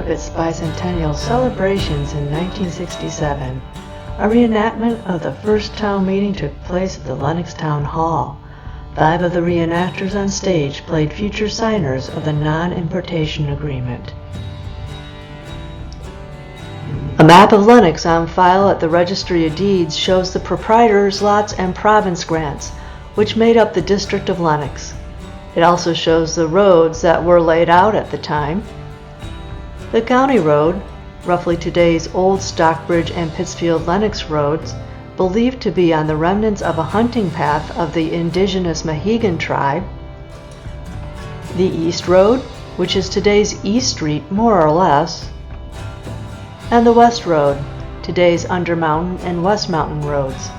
of its bicentennial celebrations in 1967, a reenactment of the first town meeting took place at the Lenox Town Hall. 5 of the reenactors on stage played future signers of the Non-Importation Agreement. A map of Lenox on file at the Registry of Deeds shows the proprietors' lots and province grants, which made up the district of Lenox. It also shows the roads that were laid out at the time. The county road, roughly today's Old Stockbridge and Pittsfield-Lenox roads, believed to be on the remnants of a hunting path of the indigenous Mohegan tribe. The East Road, which is today's East Street more or less, and the West Road, today's Undermountain and West Mountain roads.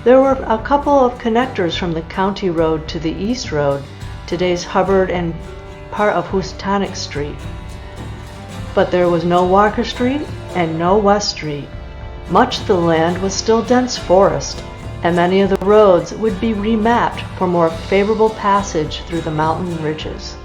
There were a couple of connectors from the County Road to the East Road, today's Hubbard and part of Houstonic Street. But there was no Walker Street and no West Street. Much of the land was still dense forest, and many of the roads would be remapped for more favorable passage through the mountain ridges.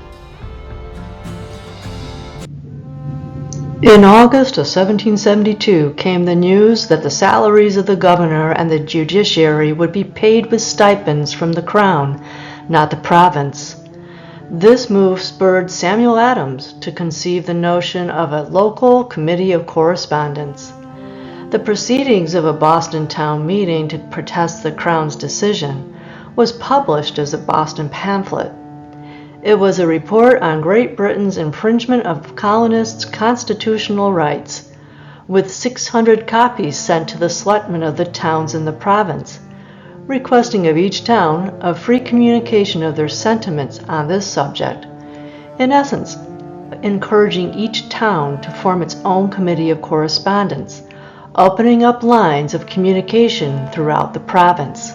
In August of 1772 came the news that the salaries of the governor and the judiciary would be paid with stipends from the crown, not the province. This move spurred Samuel Adams to conceive the notion of a local committee of correspondence. The proceedings of a Boston town meeting to protest the crown's decision was published as a Boston Pamphlet. It was a report on Great Britain's infringement of colonists' constitutional rights, with 600 copies sent to the selectmen of the towns in the province, requesting of each town a free communication of their sentiments on this subject, in essence, encouraging each town to form its own committee of correspondence, opening up lines of communication throughout the province.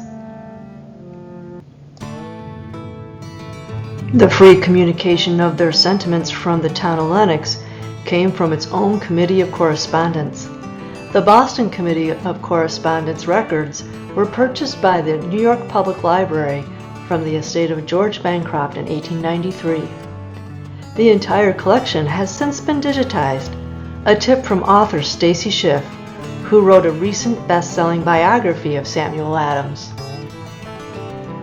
The free communication of their sentiments from the town of Lenox came from its own committee of correspondence. The Boston Committee of Correspondence records were purchased by the New York Public Library from the estate of George Bancroft in 1893. The entire collection has since been digitized, a tip from author Stacy Schiff, who wrote a recent best-selling biography of Samuel Adams.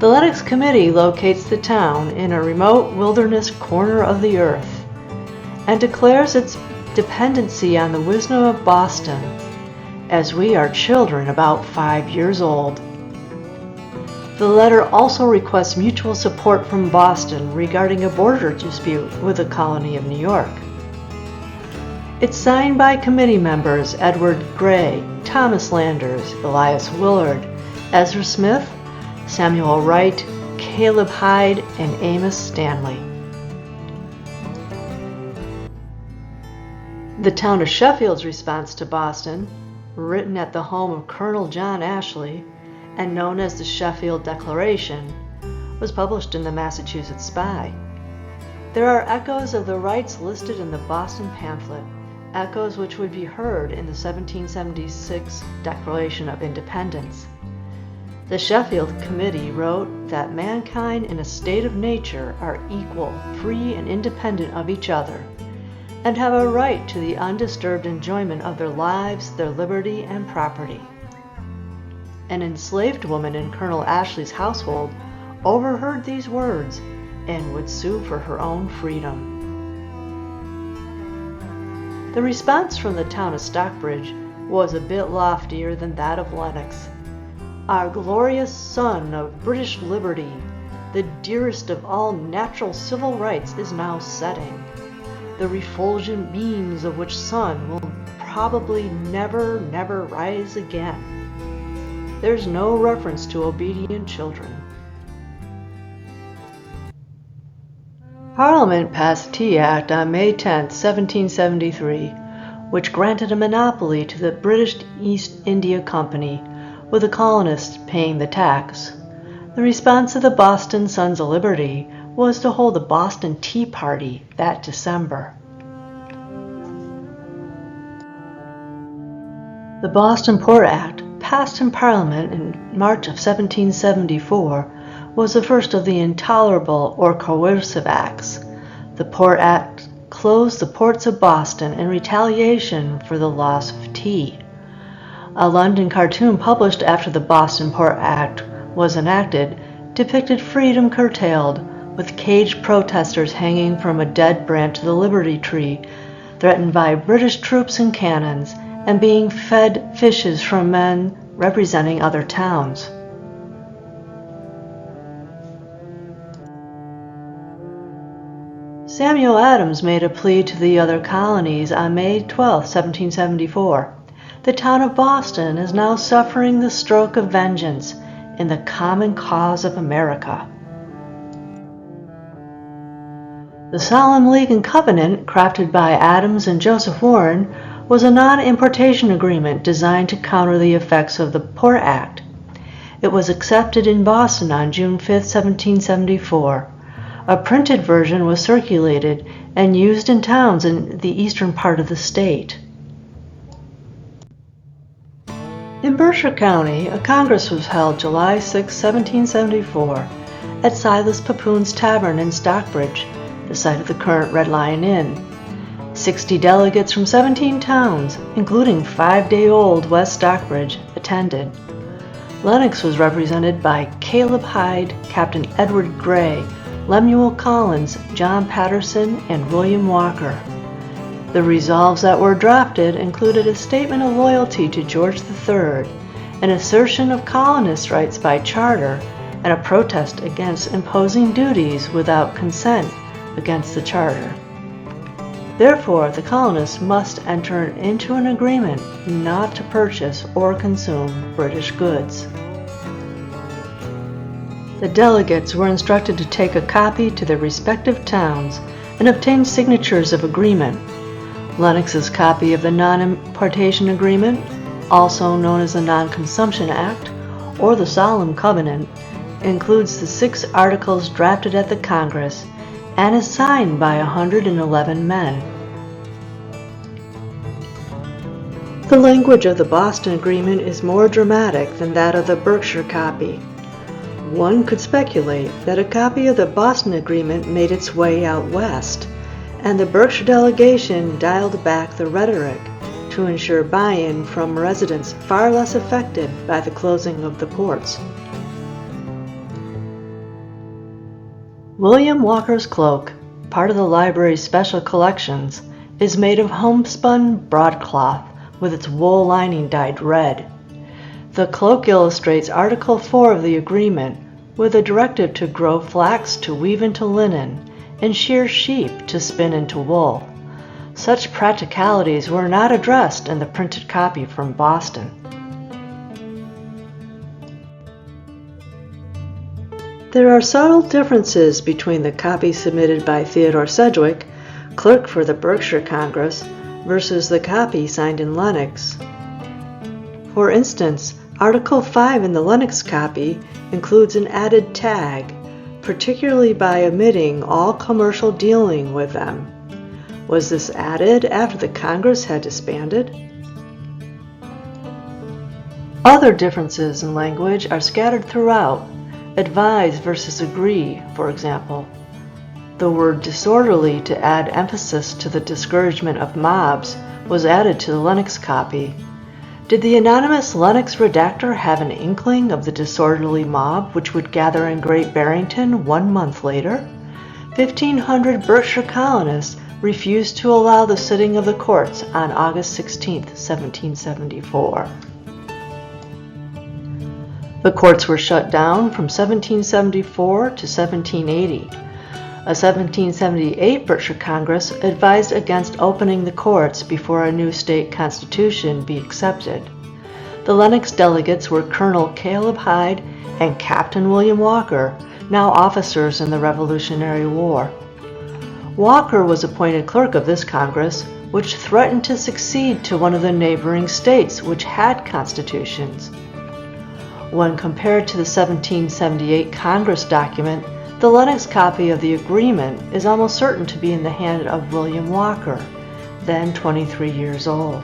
The Lenox Committee locates the town in a remote wilderness corner of the earth and declares its dependency on the wisdom of Boston, as we are children about 5 years old. The letter also requests mutual support from Boston regarding a border dispute with the colony of New York. It's signed by committee members Edward Gray, Thomas Landers, Elias Willard, Ezra Smith, Samuel Wright, Caleb Hyde, and Amos Stanley. The town of Sheffield's response to Boston, written at the home of Colonel John Ashley and known as the Sheffield Declaration, was published in the Massachusetts Spy. There are echoes of the rights listed in the Boston Pamphlet, echoes which would be heard in the 1776 Declaration of Independence. The Sheffield Committee wrote that mankind in a state of nature are equal, free, and independent of each other, and have a right to the undisturbed enjoyment of their lives, their liberty, and property. An enslaved woman in Colonel Ashley's household overheard these words and would sue for her own freedom. The response from the town of Stockbridge was a bit loftier than that of Lenox. Our glorious son of British liberty, the dearest of all natural civil rights, is now setting, the refulgent beams of which sun will probably never rise again. There's no reference to obedient children. Parliament passed Tea Act on May 10, 1773, which granted a monopoly to the British East India Company, with the colonists paying the tax. The response to the Boston Sons of Liberty was to hold the Boston Tea Party that December. The Boston Port Act, passed in Parliament in March of 1774, was the first of the intolerable or coercive acts. The Port Act close the ports of Boston in retaliation for the loss of tea. A London cartoon published after the Boston Port Act was enacted depicted freedom curtailed, with caged protesters hanging from a dead branch of the Liberty Tree, threatened by British troops and cannons, and being fed fishes from men representing other towns. Samuel Adams made a plea to the other colonies on May 12, 1774. The town of Boston is now suffering the stroke of vengeance in the common cause of America. The Solemn League and Covenant, crafted by Adams and Joseph Warren, was a non-importation agreement designed to counter the effects of the Port Act. It was accepted in Boston on June 5, 1774. A printed version was circulated and used in towns in the eastern part of the state. In Berkshire County, a Congress was held July 6, 1774, at Silas Papoon's Tavern in Stockbridge, the site of the current Red Lion Inn. 60 delegates from 17 towns, including 5-day-old West Stockbridge, attended. Lenox was represented by Caleb Hyde, Captain Edward Gray, Lemuel Collins, John Patterson, and William Walker. The resolves that were drafted included a statement of loyalty to George III, an assertion of colonist rights by charter, and a protest against imposing duties without consent against the charter. Therefore, the colonists must enter into an agreement not to purchase or consume British goods. The delegates were instructed to take a copy to their respective towns and obtain signatures of agreement. Lenox's copy of the Non-Importation Agreement, also known as the Non-Consumption Act or the Solemn Covenant, includes the 6 articles drafted at the Congress and is signed by 111 men. The language of the Boston Agreement is more dramatic than that of the Berkshire copy. One could speculate that a copy of the Boston Agreement made its way out west, and the Berkshire delegation dialed back the rhetoric to ensure buy-in from residents far less affected by the closing of the ports. William Walker's cloak, part of the library's special collections, is made of homespun broadcloth with its wool lining dyed red. The cloak illustrates Article 4 of the agreement, with a directive to grow flax to weave into linen and shear sheep to spin into wool. Such practicalities were not addressed in the printed copy from Boston. There are subtle differences between the copy submitted by Theodore Sedgwick, clerk for the Berkshire Congress, versus the copy signed in Lenox. For instance, Article 5 in the Lenox copy includes an added tag, particularly by omitting all commercial dealing with them. Was this added after the Congress had disbanded? Other differences in language are scattered throughout. Advise versus agree, for example. The word disorderly to add emphasis to the discouragement of mobs was added to the Lenox copy. Did the anonymous Lenox redactor have an inkling of the disorderly mob which would gather in Great Barrington 1 month later? 1,500 Berkshire colonists refused to allow the sitting of the courts on August 16, 1774. The courts were shut down from 1774 to 1780. A 1778 Berkshire Congress advised against opening the courts before a new state constitution be accepted. The Lenox delegates were Colonel Caleb Hyde and Captain William Walker, now officers in the Revolutionary War. Walker was appointed clerk of this Congress, which threatened to succeed to one of the neighboring states which had constitutions. When compared to the 1778 Congress document, the Lenox copy of the agreement is almost certain to be in the hand of William Walker, then 23 years old.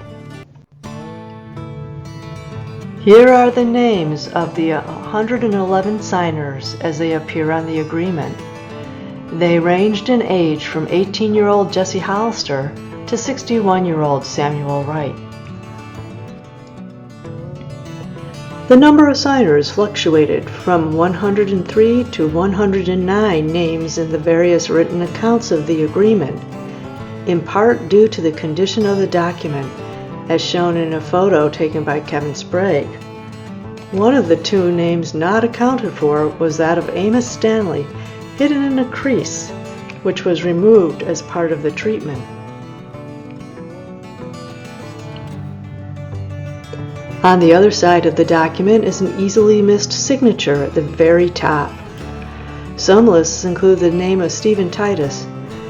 Here are the names of the 111 signers as they appear on the agreement. They ranged in age from 18-year-old Jesse Hollister to 61-year-old Samuel Wright. The number of signers fluctuated from 103 to 109 names in the various written accounts of the agreement, in part due to the condition of the document, as shown in a photo taken by Kevin Sprague. One of the two names not accounted for was that of Amos Stanley, hidden in a crease, which was removed as part of the treatment. On the other side of the document is an easily missed signature at the very top. Some lists include the name of Stephen Titus,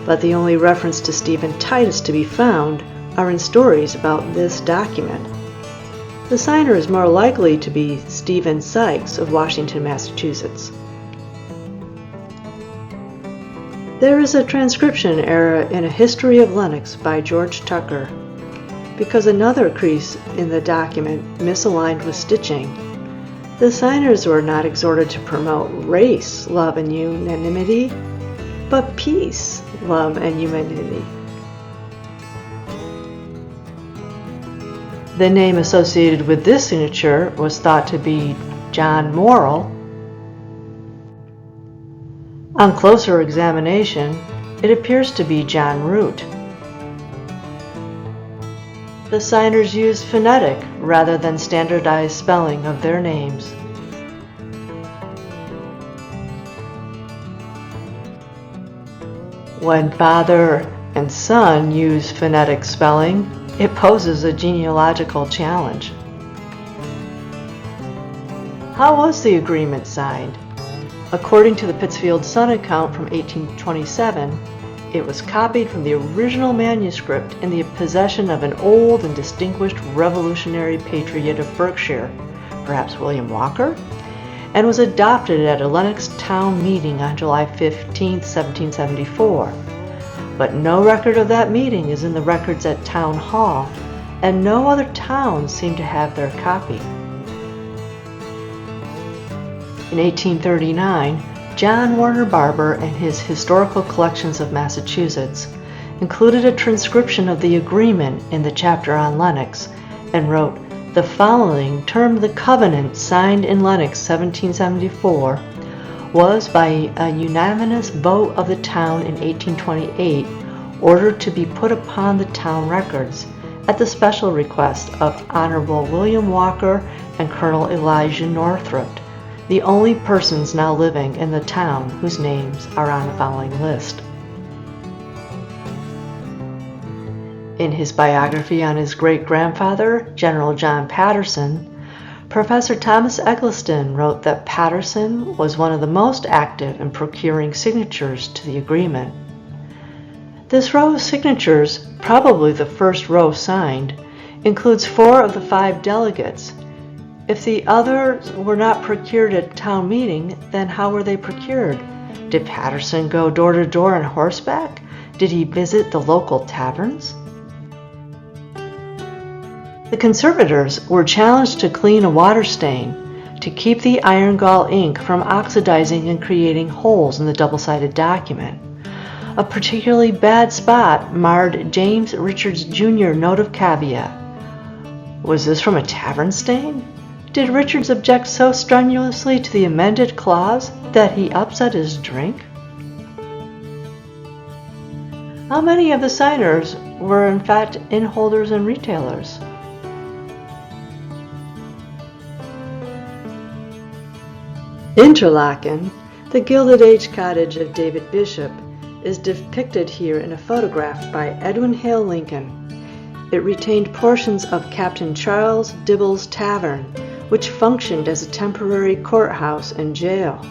but the only reference to Stephen Titus to be found are in stories about this document. The signer is more likely to be Stephen Sykes of Washington, Massachusetts. There is a transcription error in A History of Lenox by George Tucker, because another crease in the document misaligned with stitching. The signers were not exhorted to promote race, love, and unanimity, but peace, love, and humanity. The name associated with this signature was thought to be John Morrill. On closer examination, it appears to be John Root. The signers used phonetic rather than standardized spelling of their names. When father and son use phonetic spelling, it poses a genealogical challenge. How was the agreement signed? According to the Pittsfield Sun account from 1827, it was copied from the original manuscript in the possession of an old and distinguished revolutionary patriot of Berkshire, perhaps William Walker, and was adopted at a Lenox town meeting on July 15, 1774. But no record of that meeting is in the records at Town Hall, and no other towns seem to have their copy. In 1839, John Warner Barber and his Historical Collections of Massachusetts included a transcription of the agreement in the chapter on Lenox and wrote, "The following, termed the Covenant, signed in Lenox 1774, was by a unanimous vote of the town in 1828 ordered to be put upon the town records at the special request of Honorable William Walker and Colonel Elijah Northrup, the only persons now living in the town whose names are on the following list." In his biography on his great-grandfather, General John Patterson, Professor Thomas Eggleston wrote that Patterson was one of the most active in procuring signatures to the agreement. This row of signatures, probably the first row signed, includes 4 of the 5 delegates. If the others were not procured at town meeting, then how were they procured? Did Patterson go door to door on horseback? Did he visit the local taverns? The conservators were challenged to clean a water stain, to keep the iron gall ink from oxidizing and creating holes in the double-sided document. A particularly bad spot marred James Richards Jr. note of caveat. Was this from a tavern stain? Did Richards object so strenuously to the amended clause that he upset his drink? How many of the signers were in fact innholders and retailers? Interlaken, the Gilded Age cottage of David Bishop, is depicted here in a photograph by Edwin Hale Lincoln. It retained portions of Captain Charles Dibble's Tavern, which functioned as a temporary courthouse and jail.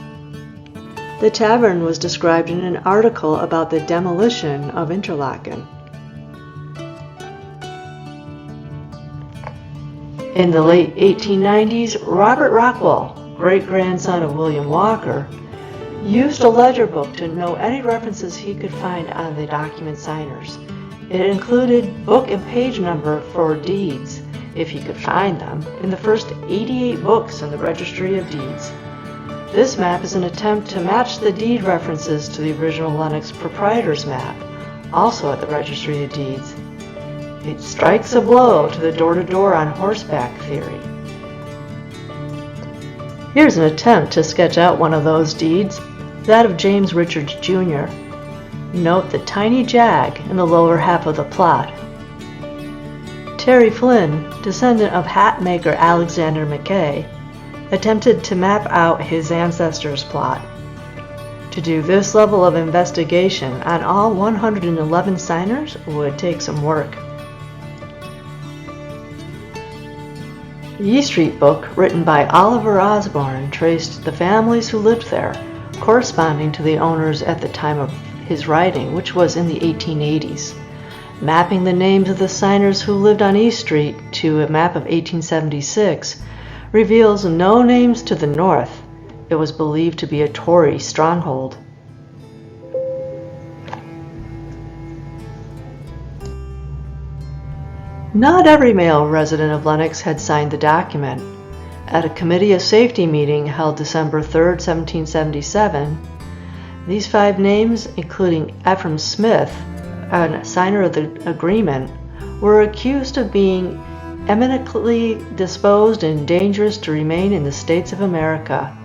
The tavern was described in an article about the demolition of Interlaken. In the late 1890s, Robert Rockwell, great-grandson of William Walker, used a ledger book to know any references he could find on the document signers. It included book and page number for deeds, if he could find them, in the first 88 books in the Registry of Deeds. This map is an attempt to match the deed references to the original Lenox proprietor's map, also at the Registry of Deeds. It strikes a blow to the door-to-door on horseback theory. Here's an attempt to sketch out one of those deeds, that of James Richards Jr. Note the tiny jag in the lower half of the plot. Terry Flynn, descendant of hat maker Alexander Mackay, attempted to map out his ancestors' plot. To do this level of investigation on all 111 signers would take some work. The E Street book, written by Oliver Osborne, traced the families who lived there, corresponding to the owners at the time of his writing, which was in the 1880s. Mapping the names of the signers who lived on E Street to a map of 1876 reveals no names to the north. It was believed to be a Tory stronghold. Not every male resident of Lenox had signed the document. At a Committee of Safety meeting held December 3, 1777, these 5 names, including Ephraim Smith, a signer of the agreement, were accused of being eminently disposed and dangerous to remain in the States of America.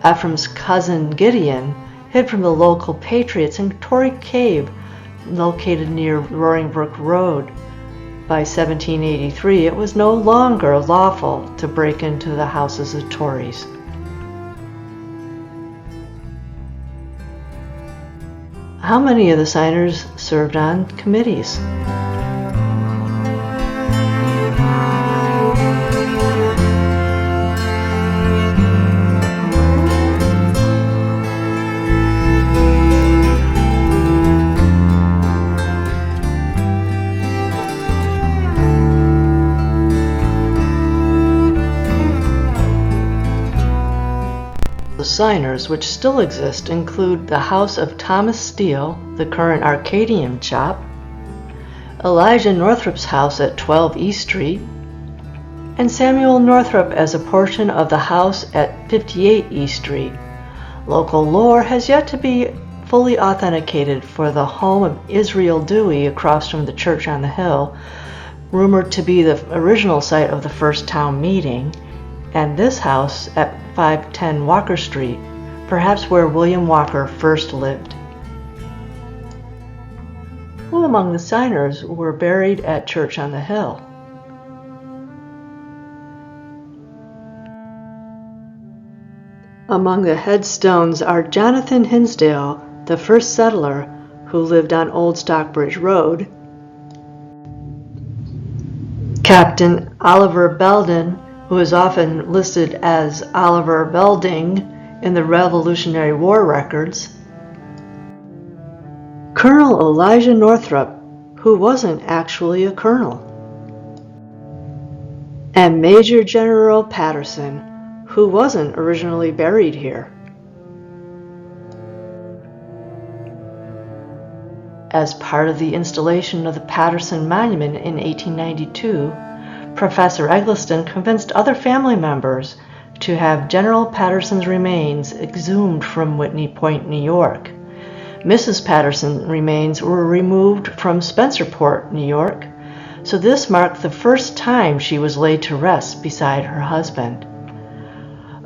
Ephraim's cousin Gideon hid from the local patriots in Tory Cave, located near Roaring Brook Road. By 1783, it was no longer lawful to break into the houses of Tories. How many of the signers served on committees? The signers, which still exist, include the house of Thomas Steele, the current Arcadian shop, Elijah Northrup's house at 12 East Street, and Samuel Northrup as a portion of the house at 58 East Street. Local lore has yet to be fully authenticated for the home of Israel Dewey across from the church on the hill, rumored to be the original site of the first town meeting, and this house at 510 Walker Street, perhaps where William Walker first lived. Who among the signers were buried at Church on the Hill? Among the headstones are Jonathan Hinsdale, the first settler who lived on Old Stockbridge Road, Captain Oliver Belden, who is often listed as Oliver Belding in the Revolutionary War records, Colonel Elijah Northrup, who wasn't actually a colonel, and Major General Patterson, who wasn't originally buried here. As part of the installation of the Patterson Monument in 1892, Professor Eggleston convinced other family members to have General Patterson's remains exhumed from Whitney Point, New York. Mrs. Patterson's remains were removed from Spencerport, New York, so this marked the first time she was laid to rest beside her husband.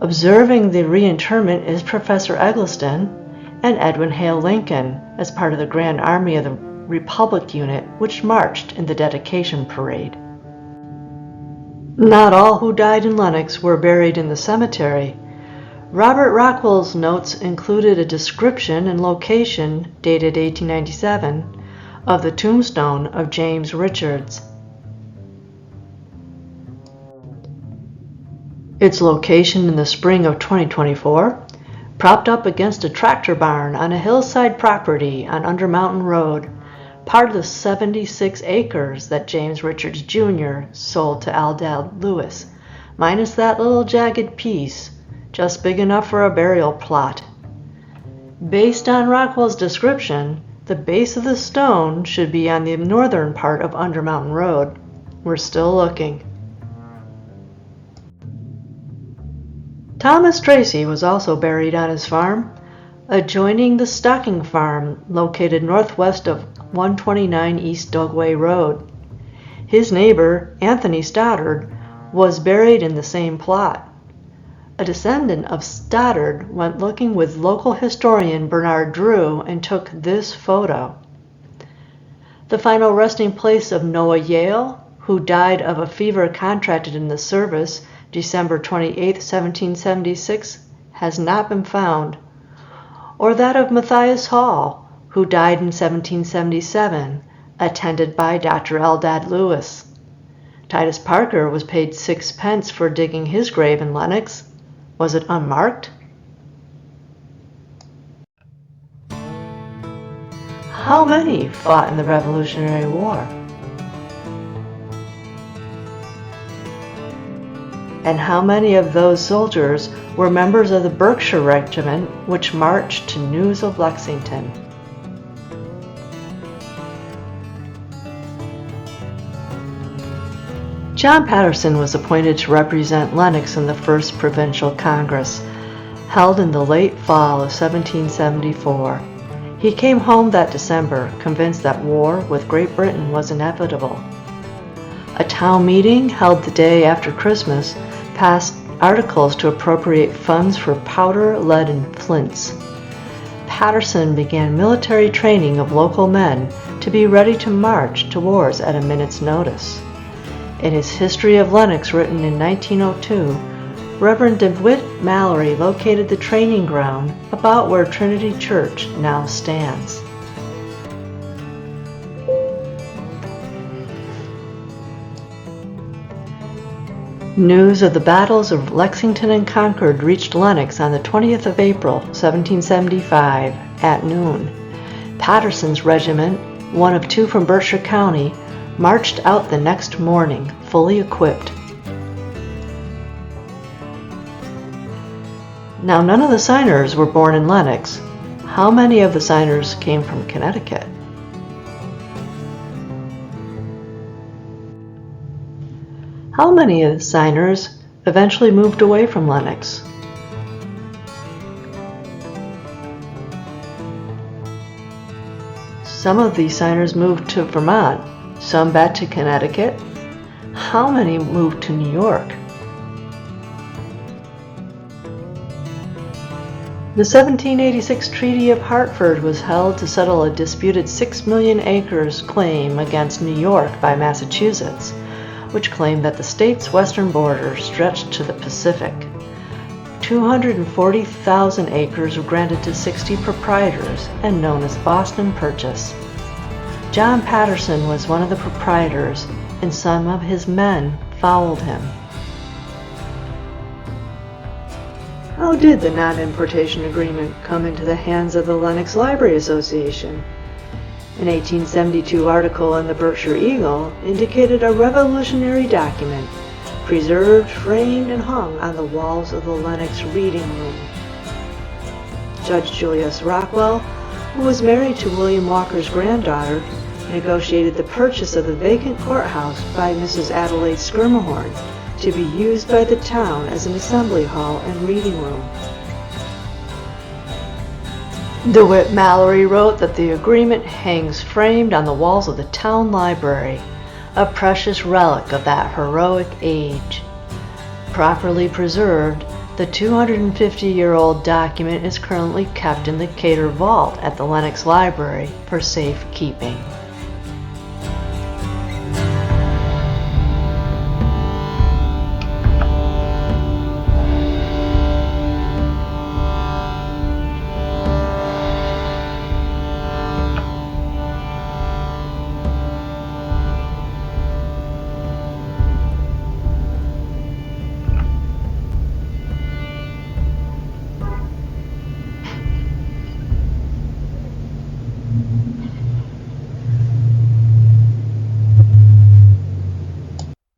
Observing the reinterment is Professor Eggleston and Edwin Hale Lincoln as part of the Grand Army of the Republic unit which marched in the dedication parade. Not all who died in Lenox were buried in the cemetery. Robert Rockwell's notes included a description and location, dated 1897, of the tombstone of James Richards. Its location in the spring of 2024, propped up against a tractor barn on a hillside property on Undermountain Road, part of the 76 acres that James Richards Jr. sold to Aldell Lewis, minus that little jagged piece, just big enough for a burial plot. Based on Rockwell's description, the base of the stone should be on the northern part of Undermountain Road. We're still looking. Thomas Tracy was also buried on his farm, adjoining the Stocking Farm located northwest of 129 East Dugway Road. His neighbor, Anthony Stoddard, was buried in the same plot. A descendant of Stoddard went looking with local historian Bernard Drew and took this photo. The final resting place of Noah Yale, who died of a fever contracted in the service December 28, 1776, has not been found, or that of Matthias Hall, who died in 1777, attended by Dr. Eldad Lewis. Titus Parker was paid 6 pence for digging his grave in Lenox. Was it unmarked? How many fought in the Revolutionary War? And how many of those soldiers were members of the Berkshire Regiment which marched to news of Lexington? John Patterson was appointed to represent Lenox in the First Provincial Congress, held in the late fall of 1774. He came home that December, convinced that war with Great Britain was inevitable. A town meeting held the day after Christmas passed articles to appropriate funds for powder, lead, and flints. Patterson began military training of local men to be ready to march to wars at a minute's notice. In his History of Lenox, written in 1902, Reverend DeWitt Mallory located the training ground about where Trinity Church now stands. News of the battles of Lexington and Concord reached Lenox on the 20th of April, 1775, at noon. Patterson's regiment, one of 2 from Berkshire County, marched out the next morning, fully equipped. Now, none of the signers were born in Lenox. How many of the signers came from Connecticut? How many of the signers eventually moved away from Lenox? Some of these signers moved to Vermont, some back to Connecticut. How many moved to New York? The 1786 Treaty of Hartford was held to settle a disputed 6 million acres claim against New York by Massachusetts, which claimed that the state's western border stretched to the Pacific. 240,000 acres were granted to 60 proprietors and known as Boston Purchase. John Patterson was one of the proprietors, and some of his men followed him. How did the Non-Importation Agreement come into the hands of the Lenox Library Association? An 1872 article in the Berkshire Eagle indicated a revolutionary document, preserved, framed, and hung on the walls of the Lenox Reading Room. Judge Julius Rockwell, who was married to William Walker's granddaughter, negotiated the purchase of the vacant courthouse by Mrs. Adelaide Skirmahorn to be used by the town as an assembly hall and reading room. DeWitt Mallory wrote that the agreement hangs framed on the walls of the town library, a precious relic of that heroic age. Properly preserved, the 250-year-old document is currently kept in the Cater Vault at the Lenox Library for safekeeping.